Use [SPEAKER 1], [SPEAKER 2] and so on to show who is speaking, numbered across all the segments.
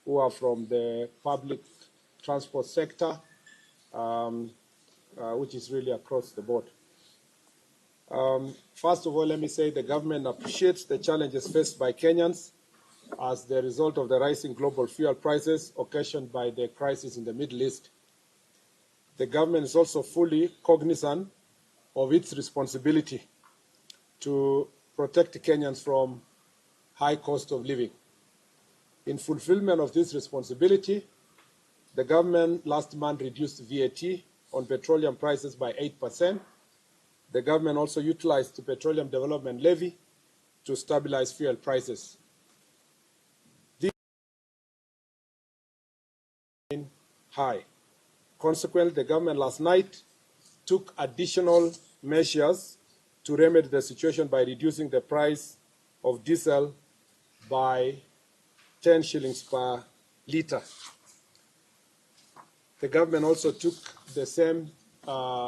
[SPEAKER 1] who are from the public transport sector, which is really across the board. First of all, let me say the government appreciates the challenges faced by Kenyans as the result of the rising global fuel prices occasioned by the crisis in the Middle East. The government is also fully cognizant of its responsibility to protect Kenyans from high cost of living. In fulfillment of this responsibility, the government last month reduced VAT on petroleum prices by 8%. The government also utilized the Petroleum Development Levy to stabilize fuel prices. This is high. Consequently, the government last night took additional measures to remedy the situation by reducing the price of diesel by 10 shillings per litre. The government also took the same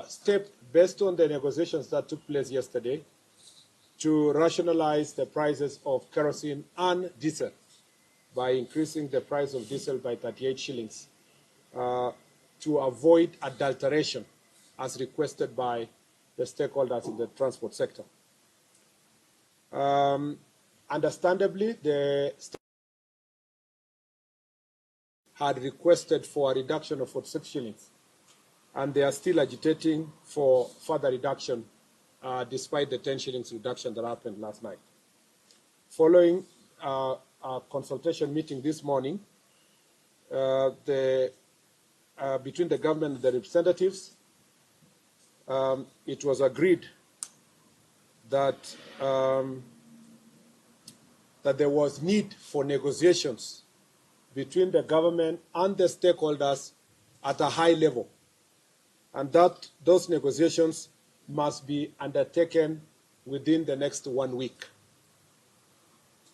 [SPEAKER 1] step based on the negotiations that took place yesterday to rationalize the prices of kerosene and diesel by increasing the price of diesel by 38 shillings to avoid adulteration as requested by the stakeholders in the transport sector. Understandably, the state had requested for a reduction of 46 shillings, and they are still agitating for further reduction despite the 10 shillings reduction that happened last night. Following a consultation meeting this morning between the government and the representatives, it was agreed that that there was need for negotiations between the government and the stakeholders at a high level, and that those negotiations must be undertaken within the next 1 week.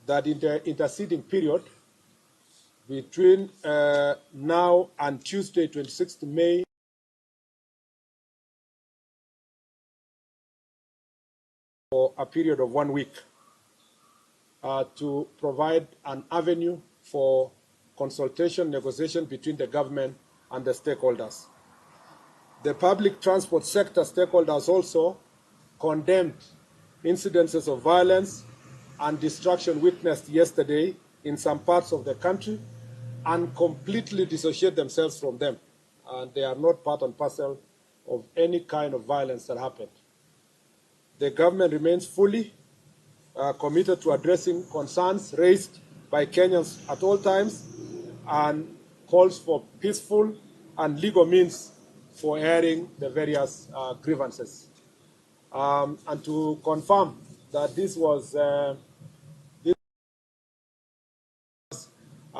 [SPEAKER 1] That in the interceding period between now and Tuesday, 26th May, for a period of 1 week to provide an avenue for consultation, negotiation between the government and the stakeholders. The public transport sector stakeholders also condemned incidences of violence and destruction witnessed yesterday in some parts of the country and completely dissociate themselves from them. And they are not part and parcel of any kind of violence that happened. The government remains fully committed to addressing concerns raised by Kenyans at all times and calls for peaceful and legal means for airing the various grievances. And to confirm that this was, I'd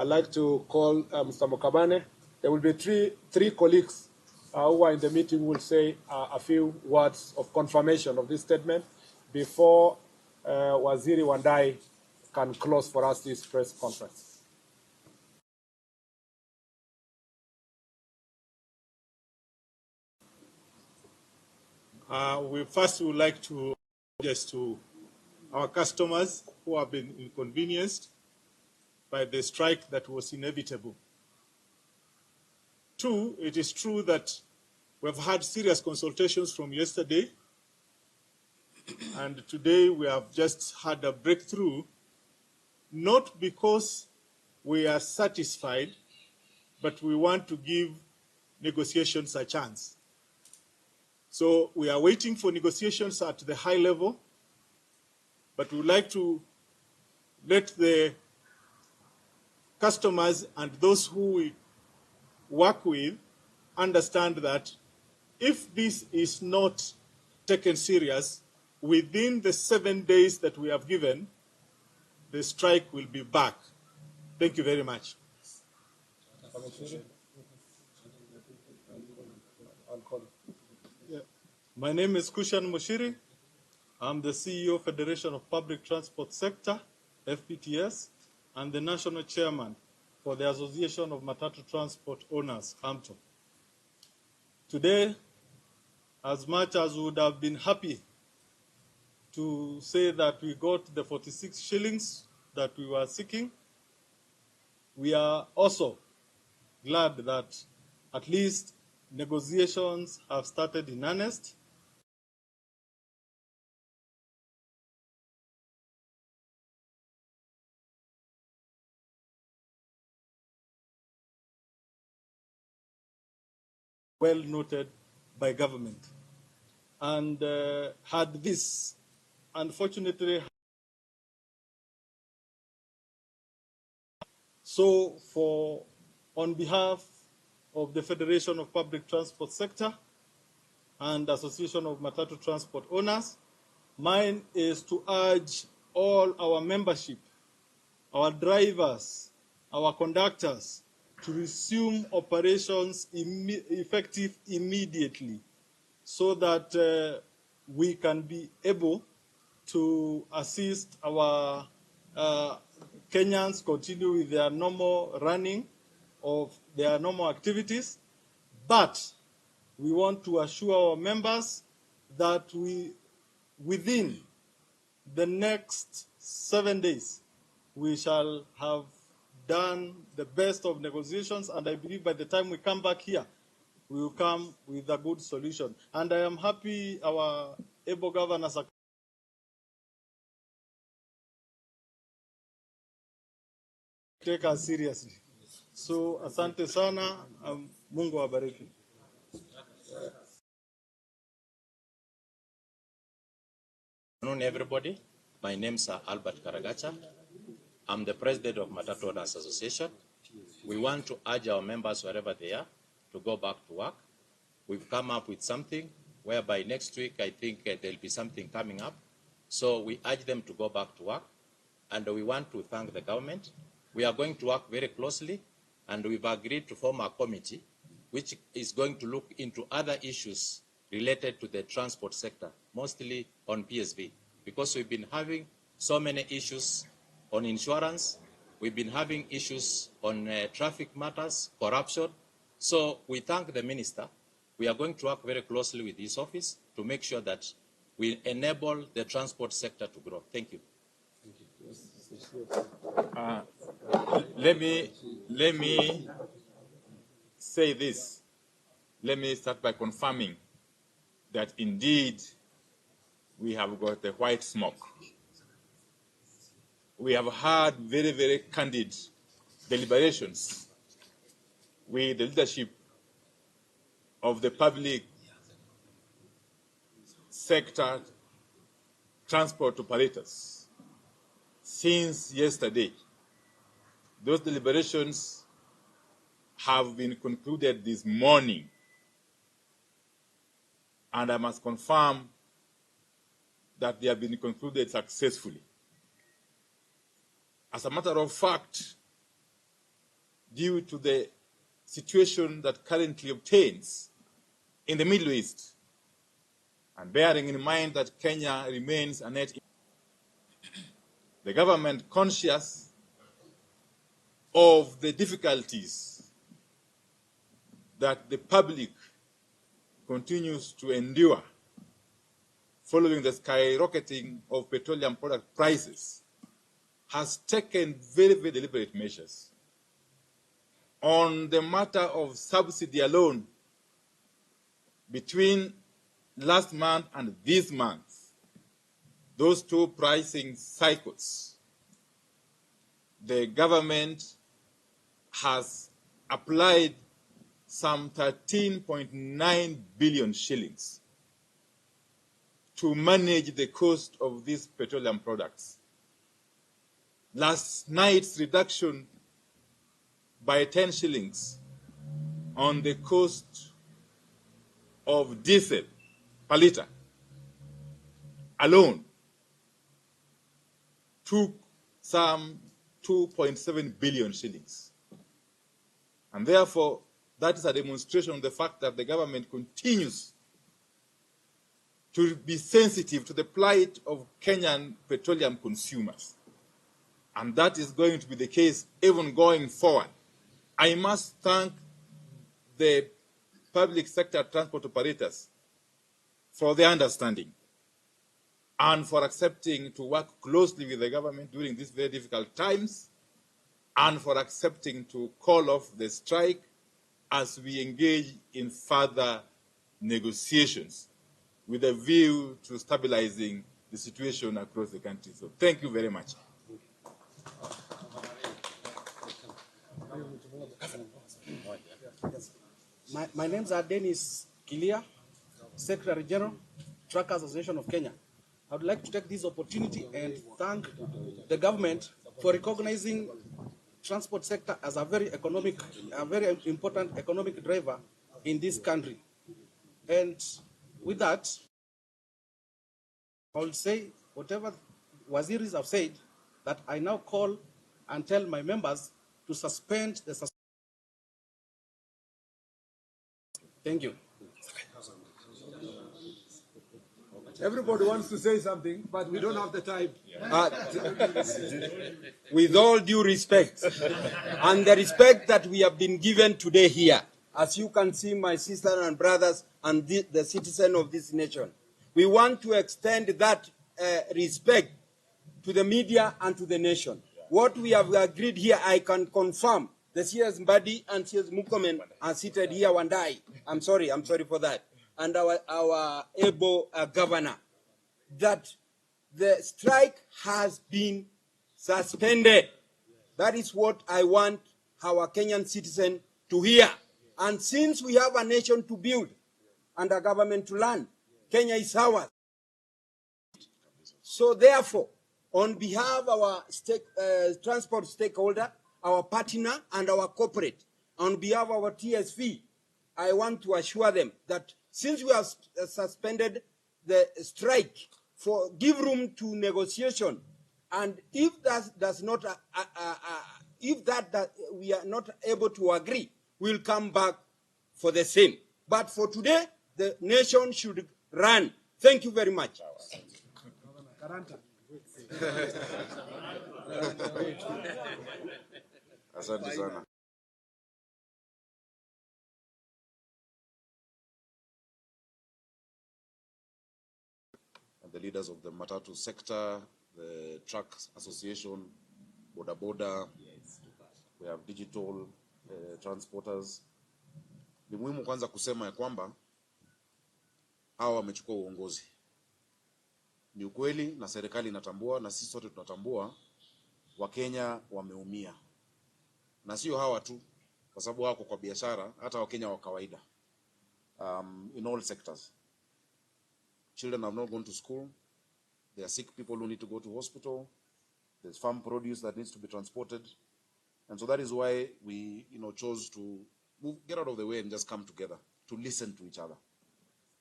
[SPEAKER 1] like to call Mr. Mokabane. There will be three colleagues who are in the meeting who will say a few words of confirmation of this statement before Waziri Wandai can close for us this press conference.
[SPEAKER 2] We first would like to apologize to our customers who have been inconvenienced by the strike that was inevitable. Two, it is true that we've had serious consultations from yesterday, and today we have just had a breakthrough, not because we are satisfied, but we want to give negotiations a chance. So we are waiting for negotiations at the high level, but we would like to let the customers and those who we work with understand that if this is not taken serious, within the 7 days that we have given, the strike will be back. Thank you very much. My name is Kushan Mushiri. I'm the CEO, Federation of Public Transport Sector, FPTS, and the National Chairman for the Association of Matatu Transport Owners, AMTO. Today, as much as we would have been happy to say that we got the 46 shillings that we were seeking, we are also glad that at least negotiations have started in earnest. Well noted by government. And had this unfortunately, so on behalf of the Federation of Public Transport Sector and Association of Matatu Transport Owners, mine is to urge all our membership, our drivers, our conductors, to resume operations effective immediately so that we can be able to assist our Kenyans continue with their normal running of their normal activities. But we want to assure our members that within the next 7 days, we shall have done the best of negotiations, and I believe by the time we come back here, we will come with a good solution. And I am happy our able governors are take us seriously. So asante sana, Mungu awabariki.
[SPEAKER 3] Good afternoon, everybody. My name is Albert Karagacha. I'm the president of Matatu Owners Association. We want to urge our members, wherever they are, to go back to work. We've come up with something whereby next week, I think there'll be something coming up. So we urge them to go back to work. And we want to thank the government. We are going to work very closely, and we've agreed to form a committee which is going to look into other issues related to the transport sector, mostly on PSV, because we've been having so many issues on insurance, we've been having issues on traffic matters, corruption. So we thank the minister. We are going to work very closely with his office to make sure that we enable the transport sector to grow. Thank you.
[SPEAKER 4] Let me say this. Let me start by confirming that indeed we have got a white smoke. We have had very, very candid deliberations with the leadership of the public sector transport operators since yesterday. Those deliberations have been concluded this morning, and I must confirm that they have been concluded successfully. As a matter of fact, due to the situation that currently obtains in the Middle East, and bearing in mind that Kenya remains a net, the government, conscious of the difficulties that the public continues to endure following the skyrocketing of petroleum product prices, has taken very, very deliberate measures. On the matter of subsidy alone, between last month and this month, those two pricing cycles, the government has applied some 13.9 billion shillings to manage the cost of these petroleum products. Last night's reduction by 10 shillings on the cost of diesel per litre alone took some 2.7 billion shillings. And therefore, that is a demonstration of the fact that the government continues to be sensitive to the plight of Kenyan petroleum consumers. And that is going to be the case even going forward. I must thank the public sector transport operators for their understanding and for accepting to work closely with the government during these very difficult times and for accepting to call off the strike as we engage in further negotiations with a view to stabilizing the situation across the country. So thank you very much.
[SPEAKER 5] My name's Dennis Kilia, Secretary General, Truckers Association of Kenya. I would like to take this opportunity and thank the government for recognizing transport sector as a very important economic driver in this country. And with that, I will say whatever Waziris have said, that I now call and tell my members to suspend the suspension. Thank you.
[SPEAKER 1] Everybody wants to say something, but we don't have the time.
[SPEAKER 6] With all due respect, and the respect that we have been given today here, as you can see, my sisters and brothers and the citizens of this nation, we want to extend that respect to the media and to the nation. What we have agreed here, I can confirm. The CS Mbadi and CS Mukomen are seated here, Wandai. I'm sorry for that. And our able governor, that the strike has been suspended. That is what I want our Kenyan citizen to hear. And since we have a nation to build and a government to run, Kenya is ours. So therefore, on behalf of our transport stakeholder, our partner, and our corporate, on behalf of our TSV, I want to assure them that since we have suspended the strike, give room to negotiation, and if that does not, that we are not able to agree, we'll come back for the same. But for today, the nation should run. Thank you very much.
[SPEAKER 4] Asante sana. The leaders of the Matatu sector, the Truck Association, Boda Boda, we have digital transporters. Ni muhimu kwanza kusema ya kwamba hawa wamechukua uongozi. Ni ukweli na serikali inatambua na sisi sote tunatambua Wakenya wameumia. Na sio hawa tu, kwa sababu wako kwa biashara, hata Wakenya wa kawaida. In all sectors. Children have not gone to school. There are sick people who need to go to hospital. There's farm produce that needs to be transported. And so that is why we, chose to get out of the way and just come together to listen to each other.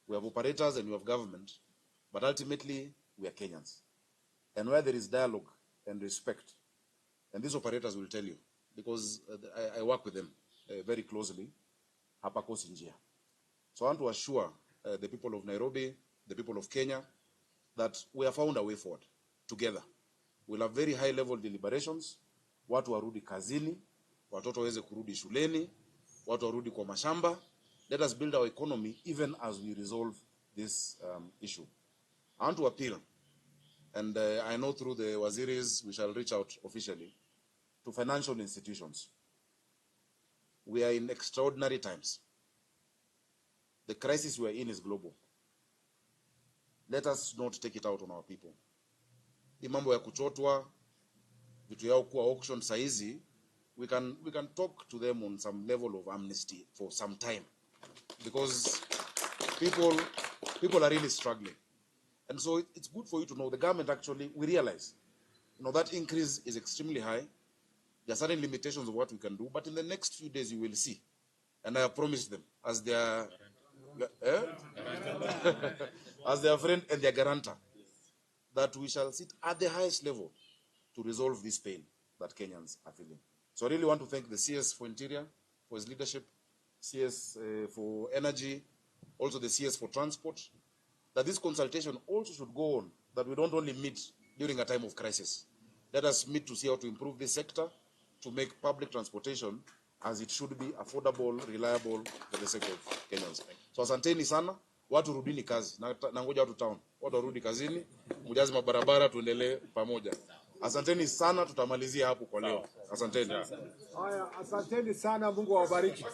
[SPEAKER 4] We have operators and we have government, but ultimately we are Kenyans. And where there is dialogue and respect, and these operators will tell you, because I work with them very closely, hapa kosi njia. So I want to assure the people of Nairobi, the people of Kenya, that we have found a way forward together. We'll have very high level deliberations. Watu warudi kazini, watoto waweze kurudi shuleni, watu warudi kwa mashamba. Let us build our economy even as we resolve this issue. I want to appeal, and I know through the Waziris we shall reach out officially to financial institutions. We are in extraordinary times. The crisis we are in is global. Let us not take it out on our people. Hii mambo ya kuchotwa, vitu yao kuwa auction saizi, we can talk to them on some level of amnesty for some time, because people are really struggling. And so it's good for you to know the government actually, we realize, that increase is extremely high. There are certain limitations of what we can do, but in the next few days you will see. And I have promised them as their as their friend and their guarantor, that we shall sit at the highest level to resolve this pain that Kenyans are feeling. So I really want to thank the CS for Interior, for his leadership, CS for Energy, also the CS for Transport, that this consultation also should go on, that we don't only meet during a time of crisis. Let us meet to see how to improve this sector, to make public transportation as it should be, affordable, reliable for the sake of Kenyans. So asanteni sana, watu rudini kazi. Na ngoja watu town. Watu warudi kazini, mujaze mabarabara tuendelee pamoja. Asanteni sana, tutamalizia hapo kwa leo. Asanteni.
[SPEAKER 1] Haya, asanteni sana, Mungu awabariki.